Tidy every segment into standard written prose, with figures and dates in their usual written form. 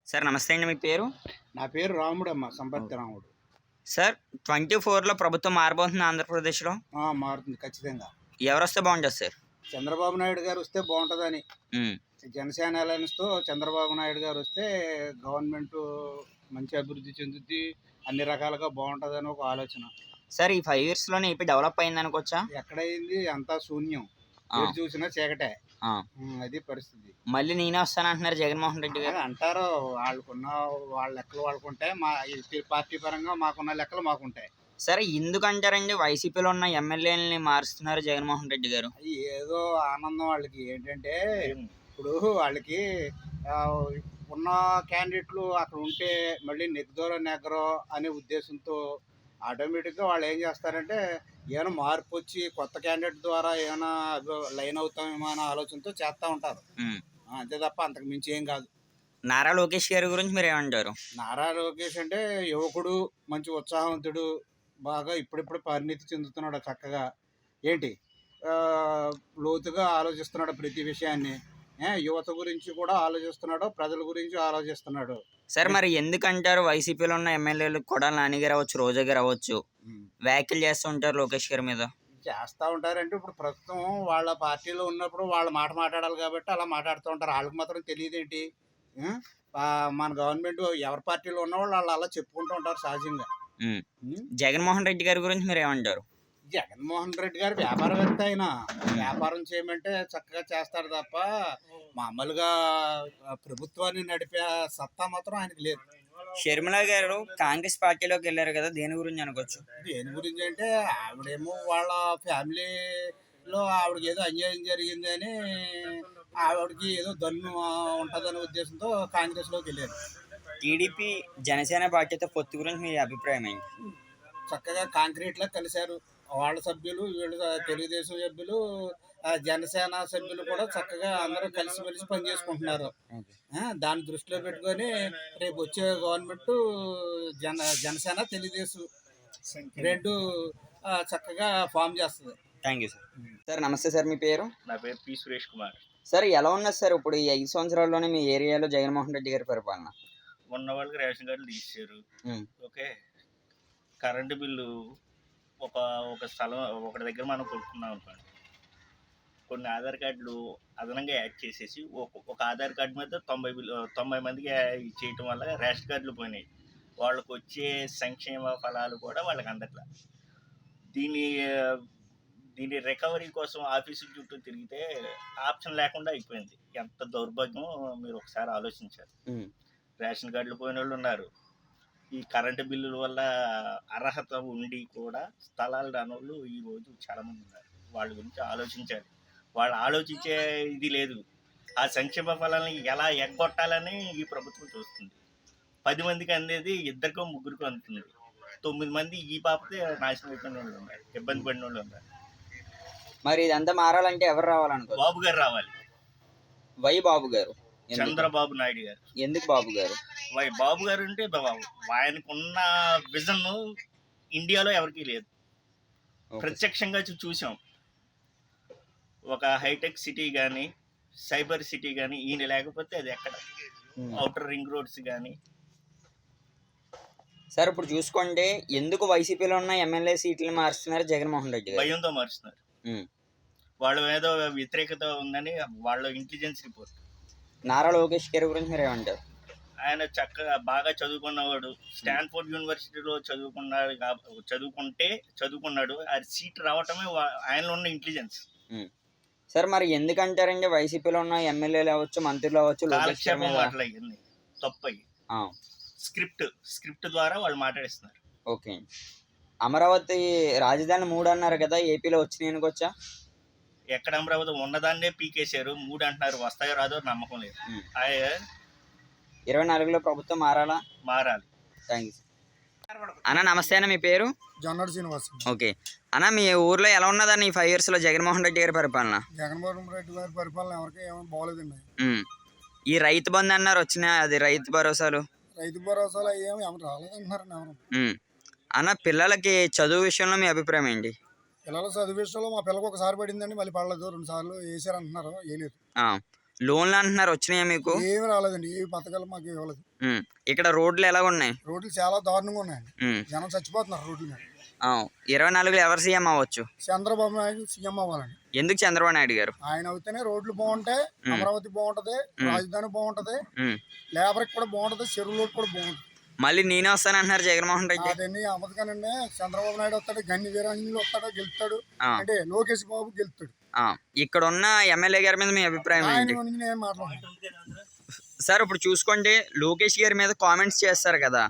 Sir నమస్తే అండి. మీ పేరు? నా పేరు రాముడమ్మ, సంపత్తి రాముడు. సార్ 24లో ప్రభుత్వం మారబోతుంది ఆంధ్రప్రదేశ్‌లో. మారుతుంది ఖచ్చితంగా. ఎవరొస్తే బావుంటది సార్? చంద్రబాబు నాయుడు గారు వస్తే బాగుంటుందని. హ్మ్. జనసేన అలయన్స్‌తో చంద్రబాబు నాయుడు గారు వస్తే గవర్నమెంటు మంచి అభివృద్ధి చెందుద్ది. అన్ని రకాలుగా బాగుంటుందని ఒక ఆలోచన. సార్ ఈ 5 ఇయర్స్‌లోనే ఏపీ డెవలప్ అయిందనుకోవచ్చా? ఎక్కడైంది అంతా శూన్యం. ఆ! ఎటు చూసినా చీకటే. ఆ! అది పరిస్థితి. మళ్ళీ నేనే వస్తానంటున్నారు జగన్మోహన్ రెడ్డి గారు. అంటారు, వాళ్ళ లెక్కలు వాళ్ళకుంటాయి. ఈ పార్టీ పరంగా మాకున్న లెక్కలు మాకుంటాయి. సరే ఎందుకంటారండి వైసీపీలో ఉన్న ఎమ్మెల్యేలని మారుస్తున్నారు జగన్మోహన్ రెడ్డి గారు? అయి ఏదో ఆనందం వాళ్ళకి. ఏంటంటే ఇప్పుడు వాళ్ళకి ఆహ్, ఉన్న క్యాండిడేట్లు అక్కడ ఉంటే మళ్ళీ నెగ్గరో అనే ఉద్దేశంతో ఆటోమేటిక్‌గా వాళ్ళు ఏం చేస్తారంటే ఏమైనా మార్పు వచ్చి కొత్త క్యాండిడేట్ ద్వారా ఏమైనా లైన్ అవుతామేమో అనే ఆలోచనతో చేస్తా ఉంటారు. హ్మ్. అంతే తప్ప అంతకు మించి ఏం కాదు. నారా లోకేష్ గారి గురించి మీరేమంటారు? నారా లోకేష్ అంటే యువకుడు, మంచి ఉత్సాహవంతుడు, బాగా ఇప్పుడిప్పుడు పరిణితి చెందుతున్నాడు చక్కగా. ఏంటి లోతుగా ఆలోచిస్తున్నాడు ప్రతి విషయాన్ని. యువత గురించి కూడా ఆలోచిస్తున్నాడు, ప్రజల గురించి ఆలోచిస్తున్నాడు. సార్ మరి ఎందుకంటారు వైసీపీలో ఉన్న ఎమ్మెల్యేలు కొడాలి నాని గారు అవ్వచ్చు, రోజా గారు అవ్వచ్చు ఉమ్. వ్యాఖ్యలు చేస్తూ ఉంటారు లోకేష్ గారి మీద? చేస్తూ ఉంటారంటే ఇప్పుడు ప్రస్తుతం వాళ్ళ పార్టీలో ఉన్నప్పుడు వాళ్ళ మాట మాట్లాడాలి కాబట్టి అలా మాట్లాడుతూ ఉంటారు. వాళ్ళకి మాత్రం తెలియదేంటి. ఆ? మన గవర్నమెంట్ ఎవరి పార్టీలో ఉన్నవాళ్ళు వాళ్ళు అలా చెప్పుకుంటూ ఉంటారు సహజంగా. హ్మ్. ఉమ్. జగన్మోహన్ రెడ్డి గారి గురించి మీరేమంటారు? జగన్మోహన్ రెడ్డి గారు వ్యాపారవేత్త అయిన వ్యాపారం చేయమంటే చక్కగా చేస్తాడు తప్ప మామూలుగా ప్రభుత్వాన్ని నడిపే సత్తా మాత్రం ఆయనకి లేదు. షర్మిల గారు కాంగ్రెస్ పార్టీలోకి వెళ్ళారు కదా, దేని గురించి అనుకోవచ్చు? దేని గురించి అంటే ఆవిడేమో వాళ్ళ ఫ్యామిలీలో ఆవిడకి ఏదో అన్యాయం జరిగింది అని ఆవిడకి ఏదో దన్ను ఉంటుందనే ఉద్దేశంతో కాంగ్రెస్లోకి వెళ్ళారు. టీడీపీ జనసేన పార్టీతో పొత్తు గురించి మీ అభిప్రాయం ఏంటి? చక్కగా కాంక్రీట్లా కలిశారు. వాళ్ళ సభ్యులు వీళ్ళు తెలుగుదేశం సభ్యులు జనసేన సభ్యులు కూడా చక్కగా అందరూ కలిసిమెలిసి పనిచేసుకుంటున్నారు. దాన్ని దృష్టిలో పెట్టుకొని రేపు వచ్చే గవర్నమెంట్ జనసేన తెలుగుదేశం రెండు చక్కగా ఫామ్ చేస్తుంది. Thank you sir. సార్ నమస్తే సార్. మీ పేరు? నా పేరు పి సురేష్ కుమార్. సార్ ఎలా ఉన్నది సార్ ఇప్పుడు ఈ 5 సంవత్సరాల్లోనే మీ ఏరియాలో జగన్మోహన్ రెడ్డి గారి పరిపాలన? ఉన్న వాళ్ళకి రేషన్ కార్డులు తీసేశారు. ఉమ్, ఓకే. కరెంటు బిల్లు ఒక ఒక స్థలం ఒకటి దగ్గర మనం కొనుక్కున్నాం అనుకోండి, కొన్ని ఆధార్ కార్డులు అదనంగా యాడ్ చేసేసి ఒక ఆధార్ కార్డు మీద 90 మందికి చేయటం వల్ల రేషన్ కార్డులు పోయినాయి. వాళ్ళకు వచ్చే సంక్షేమ ఫలాలు కూడా వాళ్ళకి అందట్లా. దీని దీని రికవరీ కోసం ఆఫీసుల చుట్టూ తిరిగితే ఆప్షన్ లేకుండా అయిపోయింది. ఎంత దౌర్భాగ్యం మీరు ఒకసారి ఆలోచించారు. ఉమ్. రేషన్ కార్డులు పోయిన వాళ్ళు ఉన్నారు. ఈ కరెంటు బిల్లుల వల్ల అర్హత ఉండి కూడా స్థలాలు రాని వాళ్ళు ఈరోజు చాలామంది ఉన్నారు. వాళ్ళ గురించి ఆలోచించాలి. వాళ్ళు ఆలోచించే ఇది లేదు. ఆ సంక్షేమ ఫలాన్ని ఎలా ఎగ్గొట్టాలని ఈ ప్రభుత్వం చూస్తుంది. 10 మందికి అందేది ఇద్దరికో ముగ్గురికో అందుతుంది. 9 మంది ఈ పాపతే నాశనం అయిపోయిన వాళ్ళు ఉన్నారు, ఇబ్బంది పడిన వాళ్ళు ఉన్నారు. మరి ఇదంతా మారాలంటే ఎవరు రావాలనుకో? బాబు గారు రావాలి. వై బాబు గారు? ఎందుకు? చంద్రబాబు నాయుడు గారు. ఎందుకు బాబు గారు? బాబు గారు అంటే ఆయనకున్న విజన్ ఇండియాలో ఎవరికీ లేదు. ఓకే. ప్రత్యక్షంగా చూసాం. ఒక హైటెక్ సిటీ కానీ, సైబర్ సిటీ కానీ ఈయన లేకపోతే అది ఎక్కడ? ఔటర్ రింగ్ రోడ్స్ కానీ. సార్ ఇప్పుడు చూసుకోండి, ఎందుకు వైసీపీలో ఉన్న ఎమ్మెల్యే సీట్లు మారుస్తున్నారు జగన్మోహన్ రెడ్డి గారు? భయంతో మారుస్తున్నారు. ఉమ్. వాళ్ళ ఏదో వ్యతిరేకత ఉందని వాళ్ళ ఇంటెలిజెన్స్ రిపోర్ట్. నారా లోకేష్ గారి గురించి మీరేమంటారు? ఆయన చక్కగా బాగా చదువుకున్నవాడు. స్టాన్ఫోర్డ్ యూనివర్సిటీలో చదువుకున్నాడు. అది సీట్ రావటమే ఆయనలో ఉన్న ఇంటెలిజెన్స్. సార్ మరి ఎందుకంటారండి వైసీపీలో ఉన్న ఎమ్మెల్యేలు అవ్వచ్చు, మంత్రులు అవ్వచ్చు, లోకేష్ గారి కాలక్షేపం మీద? మాటలు అవన్నీ తప్పయి. ఆ, స్క్రిప్ట్ ద్వారా వాళ్ళు మాట్లాడిస్తున్నారు. ఓకే. అమరావతి రాజధాని 3 అన్నారు కదా, ఏపీలో వచ్చినాయి అనుకోవచ్చా? ఎక్కడ అమరావతి ఉన్నదాన్నే పీకేశారు. 3 అంటున్నారు. వస్తాయో రాదో నమ్మకం లేదు. 24లో ప్రభుత్వం మారాలా? మారాలి. Thank you. అన్న నమస్తే అన్న. మీ పేరు? జొన్నడు శ్రీనివాస్. ఓకే అన్న, మీ ఊర్లో ఎలా ఉన్నదని ఈ 5 ఇయర్స్లో జగన్మోహన్ రెడ్డి గారి పరిపాలన? జగన్మోహన్ రెడ్డి గారి పరిపాలన ఎవరికి ఏమీ బాగోలేదండి. ఈ రైతు బంధు అన్నారు, వచ్చినాయి అది రైతు భరోసాలు? రైతు భరోసాలు ఏమి ఎవరు రాలేదంటున్నారండి ఎవరు. అన్న పిల్లలకి చదువు విషయంలో మీ అభిప్రాయం ఏంటి? పిల్లల చదువు విషయంలో మా పిల్లలకు ఒకసారి పడిందండి, మళ్ళీ పడలేదు. 2 సార్లు వేసారంటున్నారు, వేయలేదు. లోన్లు అంటున్నారు, వచ్చినాయా మీకు? ఏమి రాలేదండి, ఏ పథకాలు మాకు ఇవ్వలేదు. ఇక్కడ రోడ్లు ఎలా ఉన్నాయి? రోడ్లు చాలా దారుణంగా ఉన్నాయండి, ఉమ్. జనం చచ్చిపోతున్నారు రోడ్ల మీద. 24లో ఎవరు సీఎం అవ్వచ్చు? చంద్రబాబు నాయుడు సీఎం అవ్వాలండి. ఎందుకు చంద్రబాబు నాయుడు గారు? ఆయన అవుతేనే రోడ్లు బాగుంటాయి, అమరావతి బాగుంటది, రాజధాని బాగుంటది, ఉమ్. లేబర్కి కూడా బాగుంటది, చెరువులోకి కూడా బాగుంటది. మళ్ళీ నేనే వస్తానంటున్నారు జగన్మోహన్ రెడ్డి. అదన్నీ అమ్మకానండి. చంద్రబాబు నాయుడు వస్తాడు, గన్ని వీరాంజనేయులు వస్తాడు, గెలుస్తాడు. ఆ. అంటే లోకేష్ బాబు గెలుస్తాడు. ఇక్కడ ఉన్న ఎమ్మెల్యే గారి మీద మీ అభిప్రాయం ఆయన ఏంటి? గురించి నేను మాట్లాడను. సార్ ఇప్పుడు చూసుకోండి, లోకేష్ గారి మీద కామెంట్స్ చేస్తారు కదా,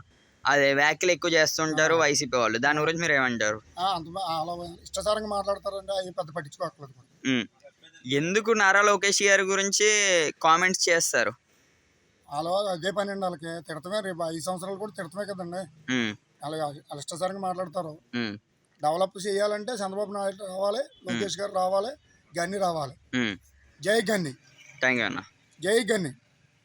అదే వ్యాఖ్యలు ఎక్కువ చేస్తుంటారు వైసీపీ వాళ్ళు, దాని గురించి మీరు ఏమంటారు? అలా ఇష్టసారంగా మాట్లాడతారండి, అవి పెద్ద పట్టించుకోవట్లేదు. ఎందుకు నారా లోకేష్ గారి గురించి కామెంట్స్ చేస్తారు? అలా అదే పని అండి, వాళ్ళకి తిడతమే. రేపు 5 సంవత్సరాలు కూడా తిడతమే కదండి. అలాగే వాళ్ళు ఇష్టసారంగా మాట్లాడతారు. డెవలప్ చేయాలంటే చంద్రబాబు నాయుడు రావాలి, లోకేష్ గారు రావాలి, గన్ని రావాలి. జై గన్ని. థ్యాంక్ యూ అన్న. జై గన్ని.